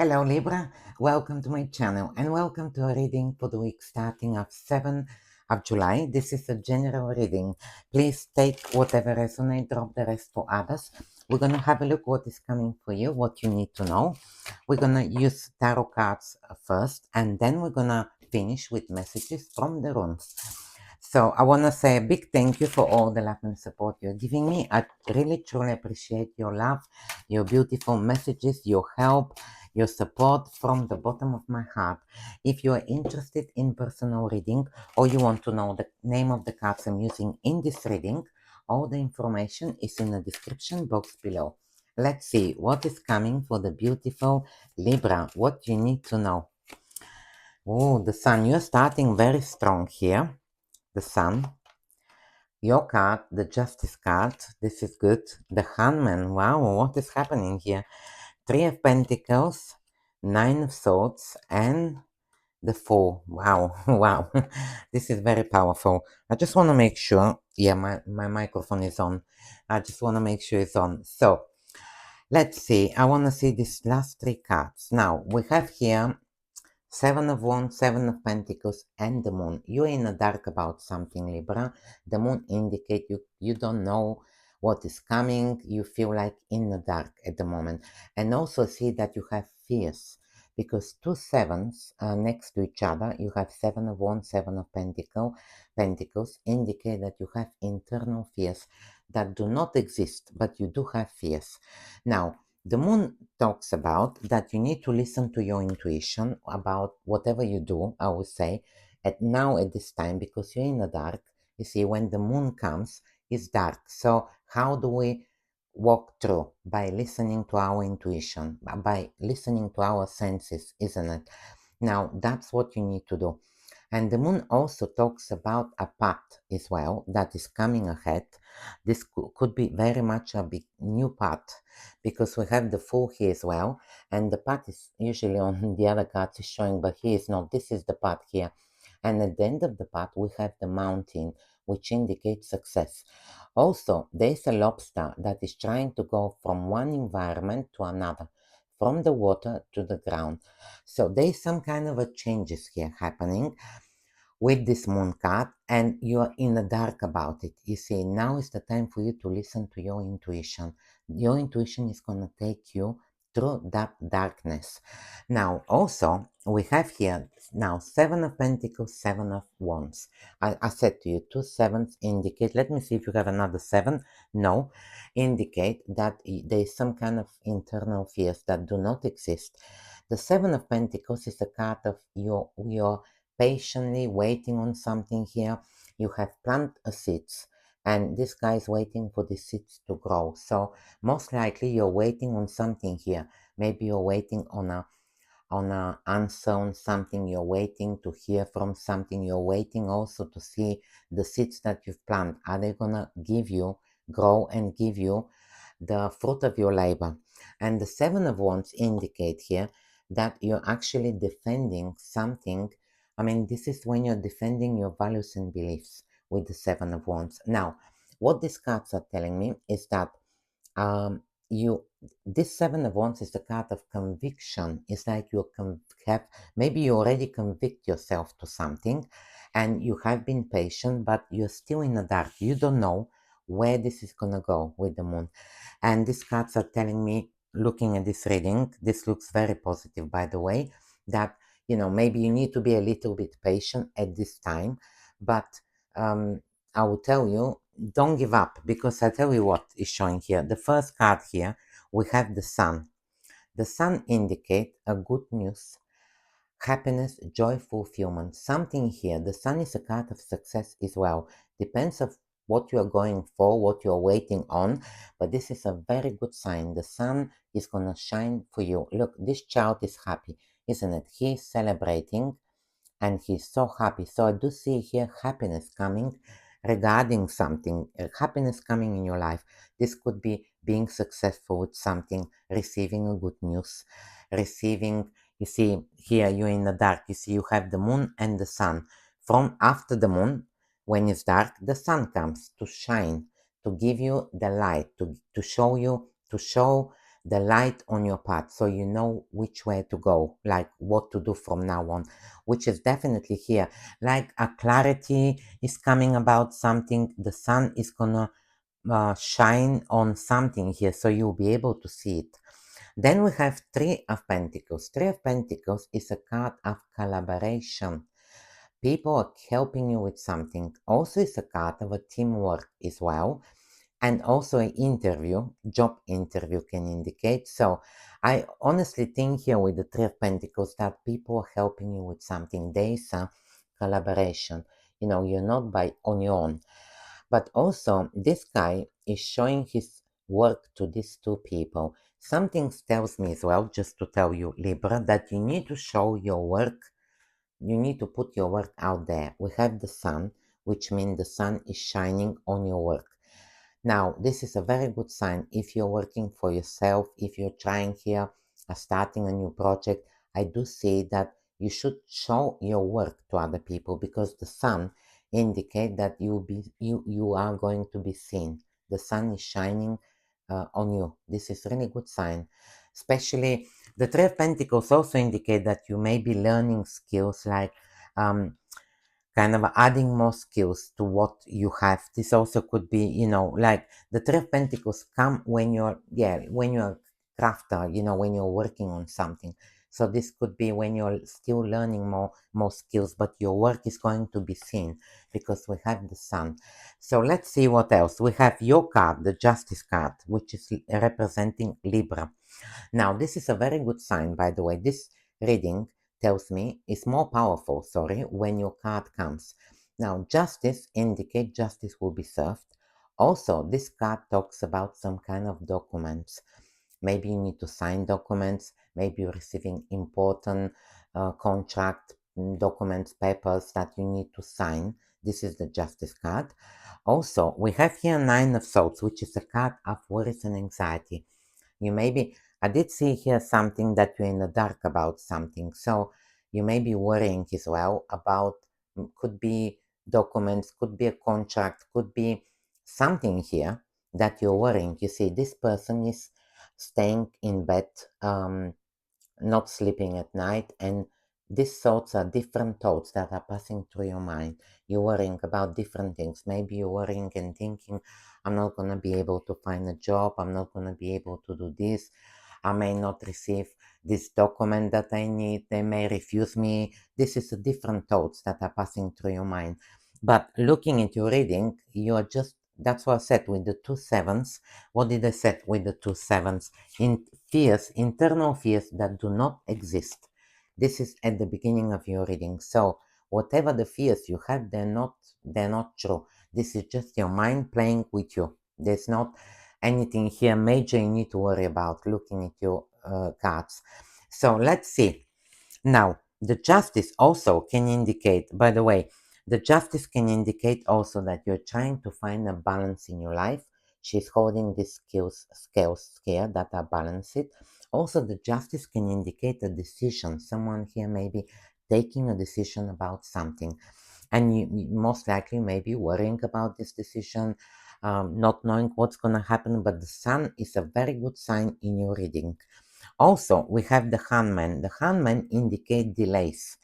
Hello Libra, welcome to my channel and welcome to a reading for the week starting of 7th of July. This is a general reading. Please take whatever resonates, drop the rest for others. We're going to have a look what is coming for you, what you need to know. We're going to use tarot cards first and then we're going to finish with messages from the runes. So I want to say a big thank you for all the love and support you're giving me. I really truly appreciate your love, your beautiful messages, your help, your support from the bottom of my heart. If you are interested in personal reading or you want to know the name of the cards I'm using in this reading, all the information is in the description box below. Let's see what is coming for the beautiful Libra, what you need to know. Oh, the Sun, you're starting very strong here. The Sun. Your card, the Justice card, this is good. The Hangman, wow, what is happening here? Three of Pentacles, Nine of Swords, and the Four. Wow, wow, this is very powerful. I just want to make sure, yeah, my microphone is on. I just want to make sure it's on. So, let's see, I want to see these last three cards. Now, we have here Seven of Wands, Seven of Pentacles, and the Moon. You're in the dark about something, Libra. The Moon indicates you don't know what is coming. You feel like in the dark at the moment. And also see that you have fears. Because two sevens next to each other, you have Seven of Wands, Seven of Pentacles, indicate that you have internal fears that do not exist, but you do have fears. Now, the Moon talks about that you need to listen to your intuition about whatever you do, I would say, at this time, because you're in the dark. You see, when the moon comes, it's dark. So how do we walk through? By listening to our intuition, by listening to our senses, isn't it? Now, that's what you need to do. And the moon also talks about a path as well that is coming ahead. This could be very much a big new path because we have the Fool here as well. And the path is usually on the other cards is showing, but here is not. This is the path here. And at the end of the path, we have the mountain, which indicates success. Also, there is a lobster that is trying to go from one environment to another, from the water to the ground. So there is some kind of a changes here happening with this moon card, and you are in the dark about it. You see, now is the time for you to listen to your intuition. Your intuition is going to take you through that darkness. Now, also, we have here now Seven of Pentacles, Seven of Wands. I said to you, two sevens indicate, let me see if you have another seven. No, indicate that there is some kind of internal fears that do not exist. The Seven of Pentacles is a card of your patiently waiting on something here. You have planted a seeds, and this guy is waiting for the seeds to grow. So most likely you're waiting on something here. Maybe you're waiting on a answer on something. You're waiting to hear from something. You're waiting also to see the seeds that you've planted. Are they gonna grow and give you the fruit of your labor? And the Seven of Wands indicate here that you're actually defending something. I mean, this is when you're defending your values and beliefs with the Seven of Wands. Now, what these cards are telling me is that um, you this Seven of Wands is the card of conviction. It's like have maybe you already convict yourself to something, and you have been patient, but you're still in the dark. You don't know where this is gonna go with the moon. And these cards are telling me, looking at this reading, this looks very positive, by the way, that maybe you need to be a little bit patient at this time, but I will tell you, don't give up, because I tell you what is showing here. The first card here, we have the Sun. The Sun indicates a good news, happiness, joy, fulfillment. Something here. The Sun is a card of success as well. Depends of what you are going for, what you are waiting on, but this is a very good sign. The Sun is gonna shine for you. Look, this child is happy, isn't it? He is celebrating and he's so happy. So I do see here happiness coming regarding something, happiness coming in your life. This could be being successful with something, receiving a good news, receiving, you see, here you're in the dark, you see, you have the moon and the sun. From after the moon, when it's dark, the sun comes to shine, to give you the light, to show you, to show the light on your path, so you know which way to go, like what to do from now on, which is definitely here. Like a clarity is coming about something. The sun is gonna shine on something here, so you'll be able to see it. Then we have Three of Pentacles. Three of Pentacles is a card of collaboration. People are helping you with something. Also, it's a card of a teamwork as well. And also an interview, job interview can indicate. So I honestly think here with the Three of Pentacles that people are helping you with something. There is a collaboration. You know, you're not by on your own. But also, this guy is showing his work to these two people. Something tells me as well, just to tell you, Libra, that you need to show your work. You need to put your work out there. We have the sun, which means the sun is shining on your work. Now, this is a very good sign if you're working for yourself, if you're trying here, starting a new project. I do see that you should show your work to other people because the sun indicate that you are going to be seen. The sun is shining on you. This is really good sign. Especially the Three of Pentacles also indicate that you may be learning skills like um, kind of adding more skills to what you have. This also could be, you know, like the Three of Pentacles come when when you're a crafter, you know, when you're working on something. So this could be when you're still learning more skills, but your work is going to be seen because we have the sun. So let's see what else. We have your card, the Justice card, which is representing Libra. Now, this is a very good sign, by the way. This reading tells me is more powerful, sorry, when your card comes. Now, justice indicate justice will be served. Also, this card talks about some kind of documents. Maybe you need to sign documents. Maybe you're receiving important contract documents, papers that you need to sign. This is the justice card. Also, we have here Nine of Swords, which is a card of worries and anxiety. You may be, I did see here something that you're in the dark about something. So you may be worrying as well about, could be documents, could be a contract, could be something here that you're worrying. You see, this person is staying in bed, not sleeping at night, and these thoughts are different thoughts that are passing through your mind. You're worrying about different things. Maybe you're worrying and thinking, I'm not going to be able to find a job, I'm not going to be able to do this, I may not receive this document that I need, they may refuse me. This is a different thoughts that are passing through your mind. But looking at your reading, you are just, that's what I said with the two sevens. What did I say with the two sevens? In fears, internal fears that do not exist. This is at the beginning of your reading. So whatever the fears you have, they're not true. This is just your mind playing with you. There's not anything here major you need to worry about looking at your cards. So let's see. Now, the justice also can indicate, by the way, the justice can indicate also that you're trying to find a balance in your life. She's holding these scales here that are balanced. Also, the justice can indicate a decision. Someone here may be taking a decision about something, and you most likely may be worrying about this decision, not knowing what's going to happen. But the sun is a very good sign in your reading. Also, we have the Hangman. The Hangman indicate delays.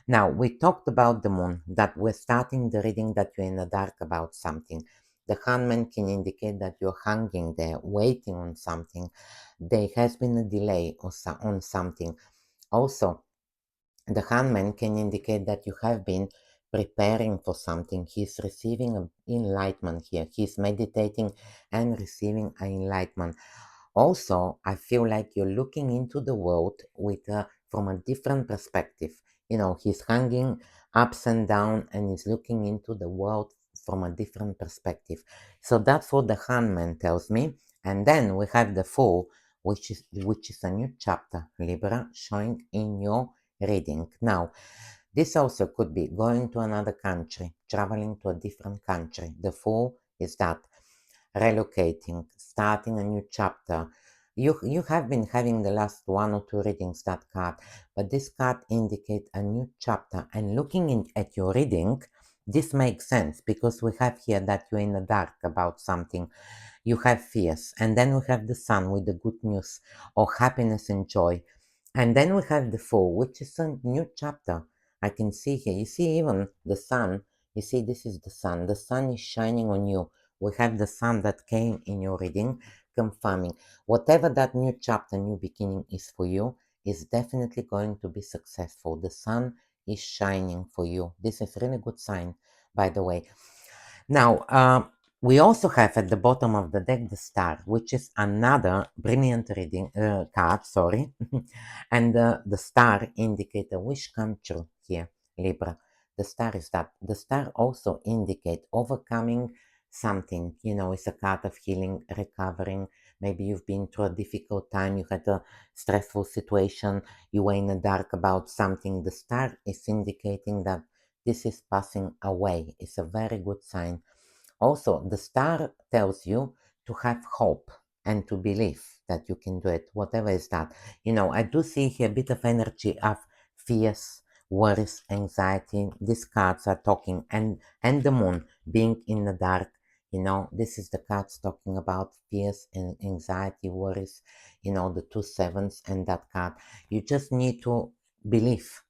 Now, we talked about the moon, that we're starting the reading that you're in the dark about something. The Hangman can indicate that you're hanging there, waiting on something. There has been a delay on something. Also, the Hangman can indicate that you have been preparing for something. He's receiving enlightenment here. He's meditating and receiving an enlightenment. Also, I feel like you're looking into the world with from a different perspective. You know, he's hanging ups and down and he's looking into the world from a different perspective. So that's what the Hangman tells me. And then we have the Fool, which is a new chapter, Libra, showing in your reading. Now, this also could be going to another country, traveling to a different country. The Fool is that relocating, starting a new chapter. You have been having the last one or two readings that card, but this card indicates a new chapter. And looking at your reading, this makes sense because we have here that you're in the dark about something. You have fears, and then we have the sun with the good news or happiness and joy. And then we have the Fool, which is a new chapter. I can see here. You see, even the sun. You see, this is the sun. The sun is shining on you. We have the sun that came in your reading, confirming whatever that new chapter, new beginning is for you, is definitely going to be successful. The sun is shining for you. This is really good sign, by the way. Now, we also have at the bottom of the deck the star, which is another brilliant reading card, sorry. And the star indicate a wish come true here, Libra. The star is that. The star also indicate overcoming something. You know, it's a card of healing, recovering. Maybe you've been through a difficult time, you had a stressful situation, you were in the dark about something. The star is indicating that this is passing away. It's a very good sign. Also, the star tells you to have hope and to believe that you can do it, whatever is that. You know, I do see here a bit of energy of fears, worries, anxiety. These cards are talking, and the moon being in the dark. You know, this is the cards talking about fears and anxiety, worries. You know, the two sevens and that card. You just need to believe,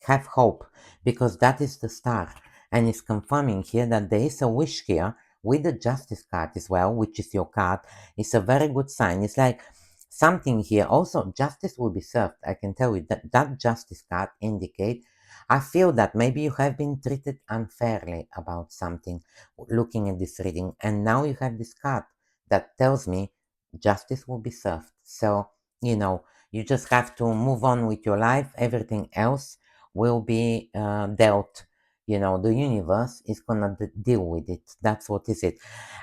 have hope, because that is the star, and it's confirming here that there is a wish here with the justice card as well, which is your card. It's a very good sign. It's like something here. Also, justice will be served. I can tell you that that justice card indicate. I feel that maybe you have been treated unfairly about something, looking at this reading, and now you have this card that tells me justice will be served. So, you know, you just have to move on with your life. Everything else will be dealt. You know, the universe is gonna deal with it. That's what is it.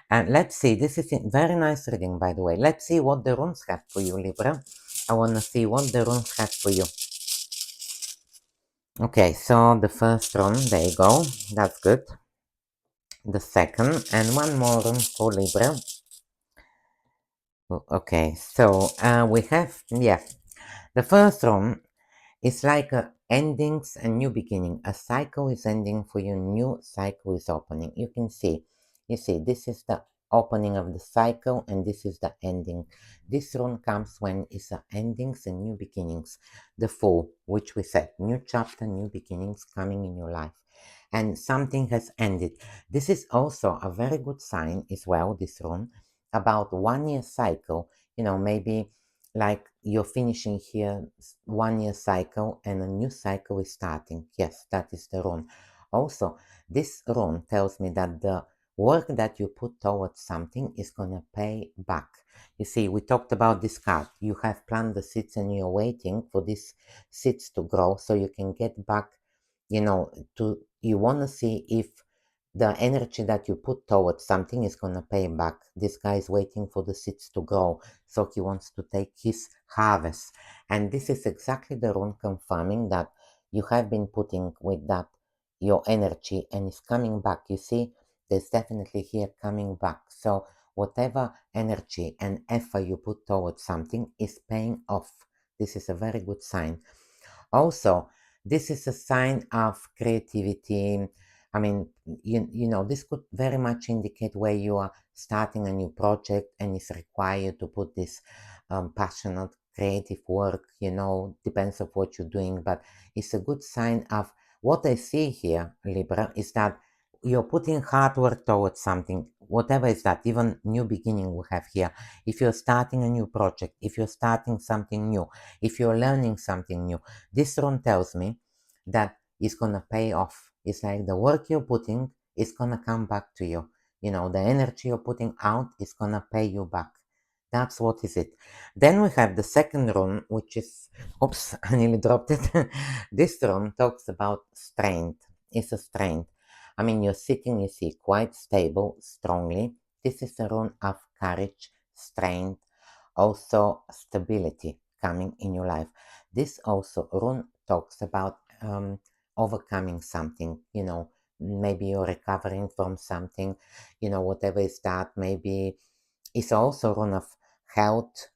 And let's see, this is a very nice reading, by the way. Let's see what the runes have for you, Libra. I want to see what the runes have for you. Okay, so the first rune, there you go. That's good. The second, and one more rune for Libra. Okay, so we have, yeah, the first rune. It's like endings and new beginning. A cycle is ending for you, new cycle is opening. You see, this is the opening of the cycle and this is the ending. This rune comes when it's endings and new beginnings. The Fool, which we said, new chapter, new beginnings coming in your life. And something has ended. This is also a very good sign as well, this rune, about 1 year cycle. You know, maybe like you're finishing here 1 year cycle and a new cycle is starting. Yes, that is the rune. Also, this rune tells me that the work that you put towards something is going to pay back. You see, we talked about this card. You have planted the seeds and you're waiting for these seeds to grow so you can get back, you know, you want to see if the energy that you put towards something is going to pay back. This guy is waiting for the seeds to grow, so he wants to take his harvest. And this is exactly the rune confirming that you have been putting with that your energy and it's coming back. You see, there's definitely here coming back. So whatever energy and effort you put towards something is paying off. This is a very good sign. Also, this is a sign of creativity. I mean, you know, this could very much indicate where you are starting a new project and it's required to put this passionate, creative work, you know, depends on what you're doing, but it's a good sign of what I see here, Libra, is that you're putting hard work towards something, whatever is that, even new beginning we have here. If you're starting a new project, if you're starting something new, if you're learning something new, this rune tells me that it's gonna pay off. It's like the work you're putting is gonna come back to you. You know, the energy you're putting out is gonna pay you back. That's what is it. Then we have the second rune, which is, oops, I nearly dropped it. This rune talks about strength. It's a strength. I mean, you're sitting, you see, quite stable, strongly. This is a rune of courage, strength, also stability coming in your life. This also rune talks about overcoming something, you know, maybe you're recovering from something, you know, whatever is that, maybe it's also rune of health,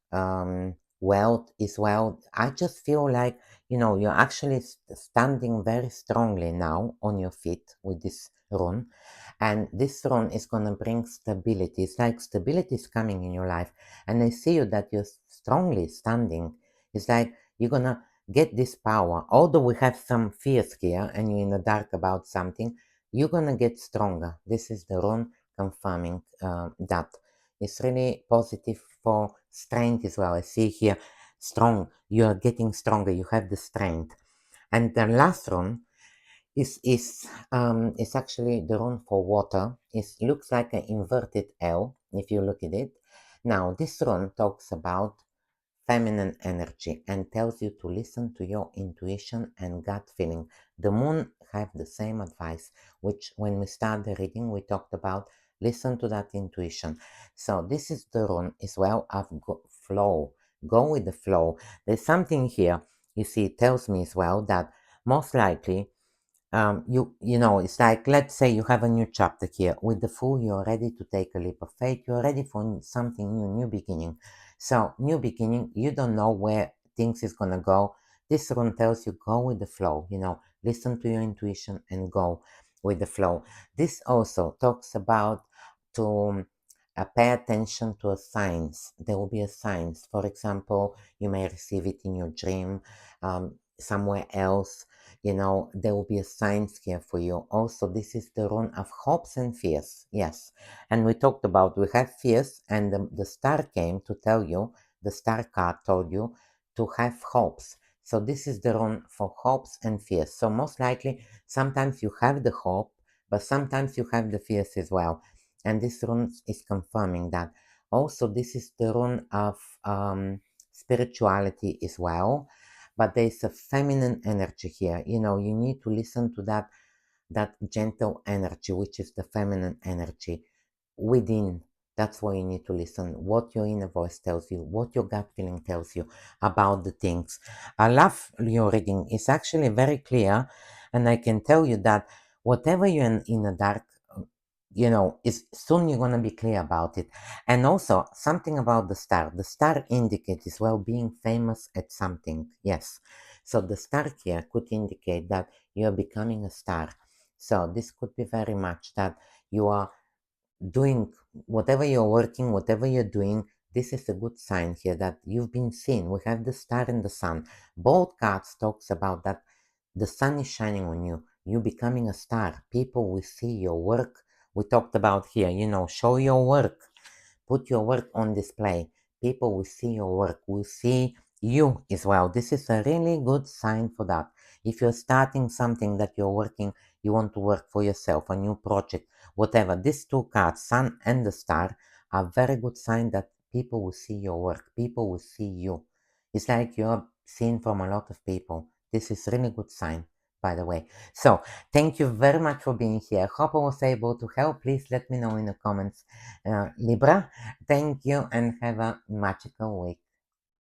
wealth is well. I just feel like, you're actually standing very strongly now on your feet with this rune. And this rune is going to bring stability. It's like stability is coming in your life. And I see you that you're strongly standing. It's like you're going to get this power. Although we have some fears here and you're in the dark about something, you're going to get stronger. This is the rune confirming that. It's really positive for strength as well. I see here strong. You are getting stronger. You have the strength. And the last rune is actually the rune for water. It looks like an inverted L if you look at it. Now this rune talks about feminine energy and tells you to listen to your intuition and gut feeling. The moon have the same advice, which when we start the reading, we talked about listen to that intuition. So this is the rune as well of flow. Go with the flow. There's something here, you see, it tells me as well that most likely it's like, let's say you have a new chapter here with the Fool. You're ready to take a leap of faith. You're ready for something new beginning. So new beginning, you don't know where things is gonna go. This rune tells you go with the flow. Listen to your intuition and go with the flow. This also talks about to pay attention to a signs. There will be a signs. For example, you may receive it in your dream, somewhere else. There will be a signs here for you. Also, this is the rune of hopes and fears. Yes. And we talked about we have fears, and the star came to tell you, the star card told you to have hopes. So this is the rune for hopes and fears. So most likely, sometimes you have the hope, but sometimes you have the fears as well. And this rune is confirming that. Also, this is the rune of spirituality as well, but there's a feminine energy here. You need to listen to that gentle energy, which is the feminine energy within. That's why you need to listen what your inner voice tells you, what your gut feeling tells you about the things. I love your reading. It's actually very clear, and I can tell you that whatever you're in the dark, is soon you're going to be clear about it. And also something about the star. The star indicates as well being famous at something. Yes. So the star here could indicate that you are becoming a star. So this could be very much that you are doing whatever you're working, whatever you're doing. This is a good sign here that you've been seen. We have the star and the sun. Both cards talks about that the sun is shining on you. You becoming a star. People will see your work. We talked about here, show your work. Put your work on display. People will see your work, will see you as well. This is a really good sign for that. If you're starting something that you're working, you want to work for yourself, a new project, whatever. These two cards, sun and the star, are very good sign that people will see your work. People will see you. It's like you're seen from a lot of people. This is really good sign, by the way. So thank you very much for being here. Hope I was able to help. Please let me know in the comments. Libra, thank you and have a magical week.